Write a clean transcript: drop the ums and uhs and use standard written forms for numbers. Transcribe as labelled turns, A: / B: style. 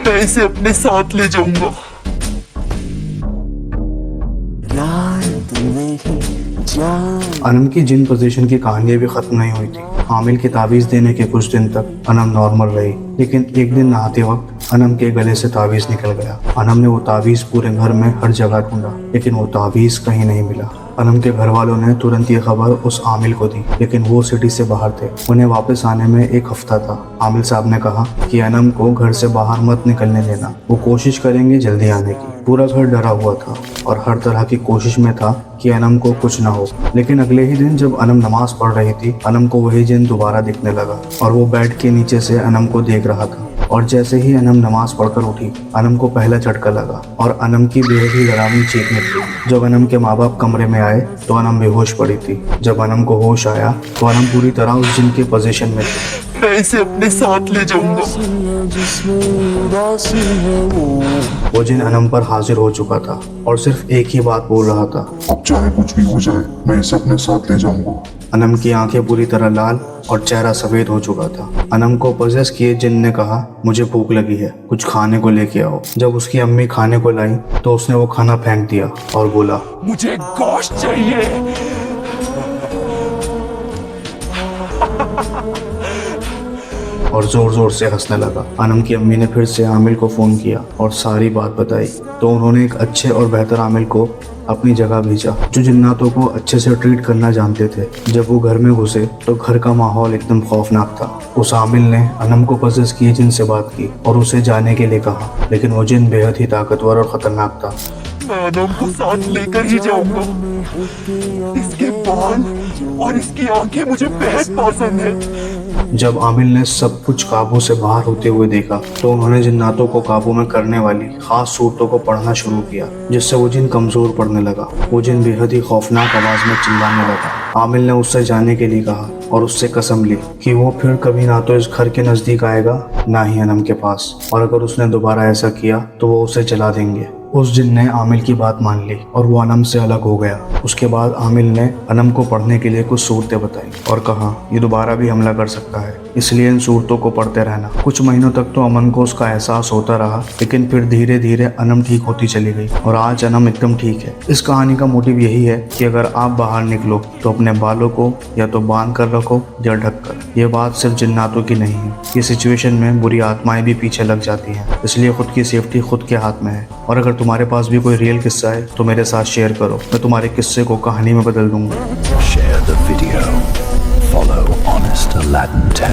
A: मैं इसे अपने साथ ले जाऊंगा।
B: अनम की जिन पोजीशन की कहानी भी खत्म नहीं हुई थी। आमिल की ताबीज देने के कुछ दिन तक अनम नॉर्मल रही, लेकिन एक दिन नहाते वक्त अनम के गले से ताबीज निकल गया। अनम ने वो ताबीज पूरे घर में हर जगह ढूंढा, लेकिन वो ताबीज कहीं नहीं मिला। अनम के घर वालों ने तुरंत ये खबर उस आमिल को दी, लेकिन वो सिटी से बाहर थे। उन्हें वापस आने में एक हफ्ता था। आमिल साहब ने कहा कि अनम को घर से बाहर मत निकलने देना, वो कोशिश करेंगे जल्दी आने की। पूरा घर डरा हुआ था और हर तरह की कोशिश में था कि अनम को कुछ ना हो। लेकिन अगले ही दिन जब अनम नमाज पढ़ रही थी, अनम को वही जिन दोबारा दिखने लगा और वो बेड के नीचे से अनम को देख रहा था। और जैसे ही अनम नमाज पढ़कर उठी, अनम को पहला झटका लगा और अनम की बेहद ही डरावनी चीख निकली। जब अनम के माँ बाप कमरे में आए तो अनम बेहोश पड़ी थी। जब अनम को होश आया तो अनम पूरी तरह उस जिन के पोजीशन में थी।
A: मैं इसे अपने साथ ले जाऊंगा।
B: वो जिन अनम पर हाजिर हो चुका था और सिर्फ एक ही बात बोल रहा था,
C: अब चाहे कुछ भी हो जाए, मैं इसे अपने साथ ले जाऊंगा।
B: अनम की आंखें पूरी तरह लाल और चेहरा सफेद हो चुका था। अनम को पोजेस किए जिन ने कहा, मुझे भूख लगी है, कुछ खाने को लेके आओ। जब उसकी अम्मी खाने को लाई तो उसने वो खाना फेंक दिया और बोला,
A: मुझे गोश्त चाहिए।
B: और जोर जोर से हंसने लगा। अनम की अम्मी ने फिर से आमिल को फोन किया और सारी बात बताई, तो उन्होंने एक अच्छे और बेहतर आमिल को अपनी जगह भेजा जो जिन्नातों को अच्छे से ट्रीट करना जानते थे। जब वो घर में घुसे तो घर का माहौल एकदम खौफनाक था। उस आमिल ने अनम को पोजेस किए जिन से बात की और उसे जाने के लिए कहा, लेकिन वो जिन बेहद ही ताकतवर और खतरनाक था।
A: मैं अनम को साथ लेकर ही जाऊंगा। इसके बाल और इसकी आंखें मुझे बेहद पसंद है।
B: जब आमिल ने सब कुछ काबू से बाहर होते हुए देखा तो उन्होंने जिन्नातों को काबू में करने वाली खास सूरतों को पढ़ना शुरू किया, जिससे वो जिन कमजोर पड़ने लगा। वो जिन बेहद ही खौफनाक आवाज में चिल्लाने लगा। आमिल ने उससे जाने के लिए कहा और उससे कसम ली कि वो फिर कभी ना तो इस घर के नजदीक आएगा, ना ही अनम के पास, और अगर उसने दोबारा ऐसा किया तो वो उसे जला देंगे। उस जिन ने आमिल की बात मान ली और वो अनम से अलग हो गया। उसके बाद आमिल ने अनम को पढ़ने के लिए कुछ सूरतें बताई और कहा, ये दोबारा भी हमला कर सकता है, इसलिए इन सूरतों को पढ़ते रहना। कुछ महीनों तक तो अमन को उसका एहसास होता रहा, लेकिन फिर धीरे धीरे अनम ठीक होती चली गई और आज अनम एकदम ठीक है। इस कहानी का मोटिव यही है कि अगर आप बाहर निकलो तो अपने बालों को या तो बांध कर रखो या ढक कर। ये बात सिर्फ जिन्नातों की नहीं है, ये सिचुएशन में बुरी आत्माएं भी पीछे लग जाती हैं, इसलिए खुद की सेफ्टी खुद के हाथ में है। और अगर तुम्हारे पास भी कोई रियल किस्सा है तो मेरे साथ शेयर करो, मैं तुम्हारे किस्से को कहानी में बदल दूंगा।
D: Share the video. Follow Honest Aladdin Tales.